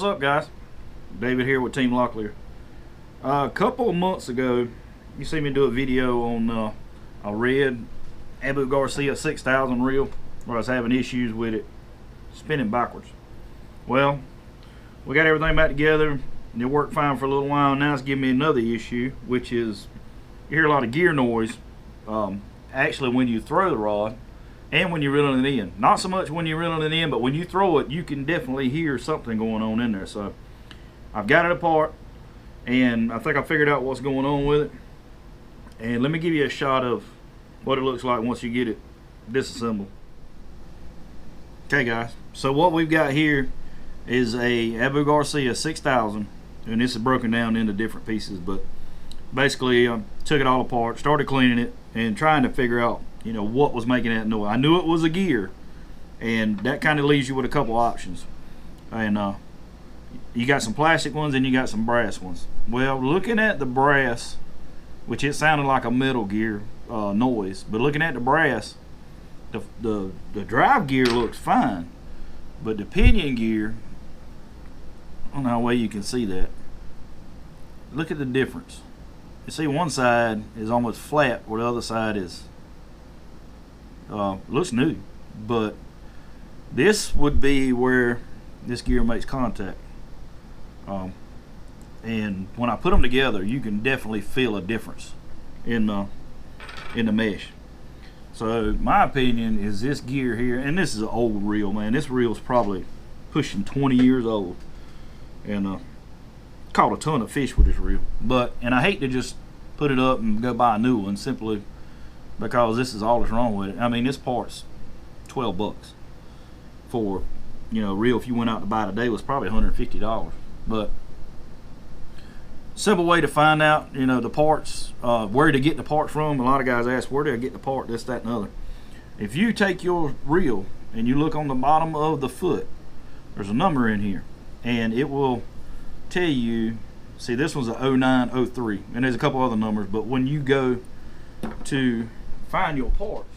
What's up, guys? David here with Team Locklear. A couple of months ago, you see me do a video on a red Abu Garcia 6000 reel where I was having issues with it spinning backwards. Well, we got everything back together and it worked fine for a little while. Now it's giving me another issue, which is you hear a lot of gear noise actually when you throw the rod and when you're reeling it in. Not so much when you're reeling it in, but when you throw it, you can definitely hear something going on in there. So I've got it apart and I think I figured out what's going on with it. And let me give you a shot of what it looks like once you get it disassembled. Okay guys, so what we've got here is a Abu Garcia 6000, and this is broken down into different pieces, but basically I took it all apart, started cleaning it and trying to figure out, you know, what was making that noise. I knew it was a gear, and that kind of leaves you with a couple options. And you got some plastic ones and you got some brass ones. Well, looking at the brass, which it sounded like a metal gear noise, but looking at the brass, the drive gear looks fine, but the pinion gear, I don't know how well you can see that. Look at the difference. You see one side is almost flat where the other side is looks new, but this would be where this gear makes contact, and when I put them together you can definitely feel a difference in the mesh. So my opinion is this gear here, and this is an old reel, man. This reel is probably pushing 20 years old, and caught a ton of fish with this reel. And I hate to just put it up and go buy a new one simply because this is all that's wrong with it. I mean, this part's 12 bucks for, you know, reel if you went out to buy today was probably $150. But simple way to find out, you know, the parts, where to get the parts from. A lot of guys ask, where do I get the part, this, that, and other. If you take your reel and you look on the bottom of the foot, there's a number in here, and it will tell you, see, this one's a 0903, and there's a couple other numbers, but when you go to find your parts,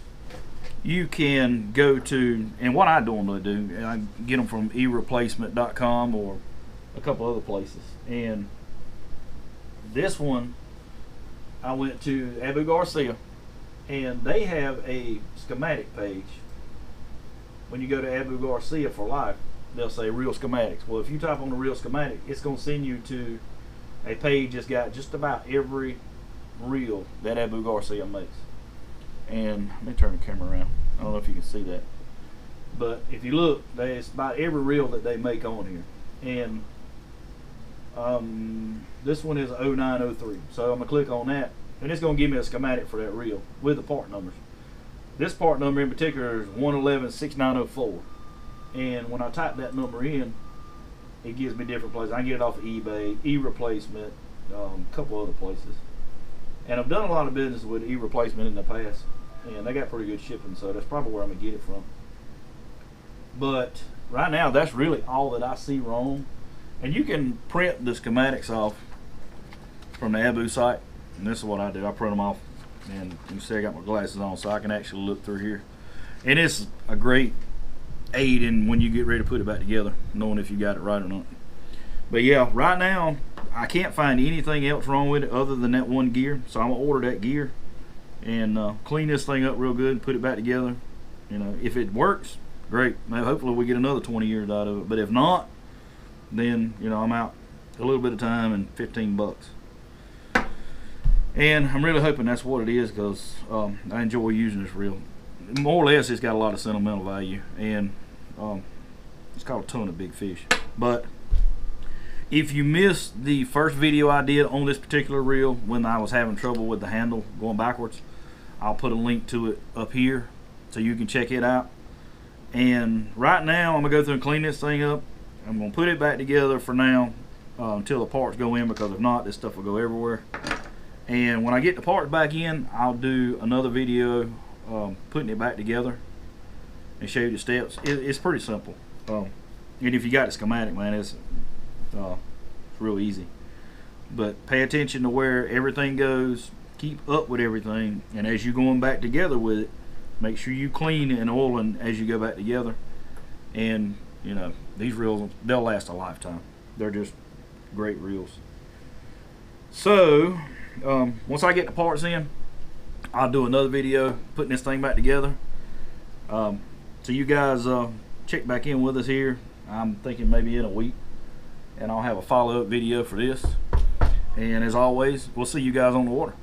you can go to, and what I normally do, I get them from ereplacement.com or a couple other places. And this one, I went to Abu Garcia, and they have a schematic page. When you go to Abu Garcia for life, they'll say reel schematics. Well, if you type on the reel schematic, it's going to send you to a page that's got just about every reel that Abu Garcia makes. And let me turn the camera around. I don't know if you can see that, but if you look, there's about every reel that they make on here. And this one is 0903, so I'm gonna click on that, and it's gonna give me a schematic for that reel with the part numbers. This part number in particular is 1116904, and when I type that number in, it gives me different places. I can get it off of eBay, eReplacement, a couple other places. And I've done a lot of business with eReplacement in the past, and they got pretty good shipping, so that's probably where I'm gonna get it from. But right now, that's really all that I see wrong. And you can print the schematics off from the Abu site, and this is what I do. I print them off, and you can see I got my glasses on so I can actually look through here. And it's a great aid in when you get ready to put it back together, knowing if you got it right or not. But yeah, right now I can't find anything else wrong with it other than that one gear, so I'm gonna order that gear and clean this thing up real good and put it back together. You know, if it works, great. Now, hopefully we get another 20 years out of it, but if not, then, you know, I'm out a little bit of time and 15 bucks. And I'm really hoping that's what it is, because I enjoy using this reel. More or less, it's got a lot of sentimental value, and it's caught a ton of big fish. But if you missed the first video I did on this particular reel when I was having trouble with the handle going backwards, I'll put a link to it up here so you can check it out. And right now I'm gonna go through and clean this thing up. I'm gonna put it back together for now until the parts go in, because if not, this stuff will go everywhere. And when I get the parts back in, I'll do another video putting it back together and show you the steps. It's pretty simple, and if you got a schematic, man, it's real easy. But pay attention to where everything goes, keep up with everything, and as you're going back together with it, make sure you clean and oiling as you go back together. And you know, these reels, they'll last a lifetime. They're just great reels. So once I get the parts in, I'll do another video putting this thing back together. So you guys check back in with us here. I'm thinking maybe in a week, and I'll have a follow-up video for this. And as always, we'll see you guys on the water.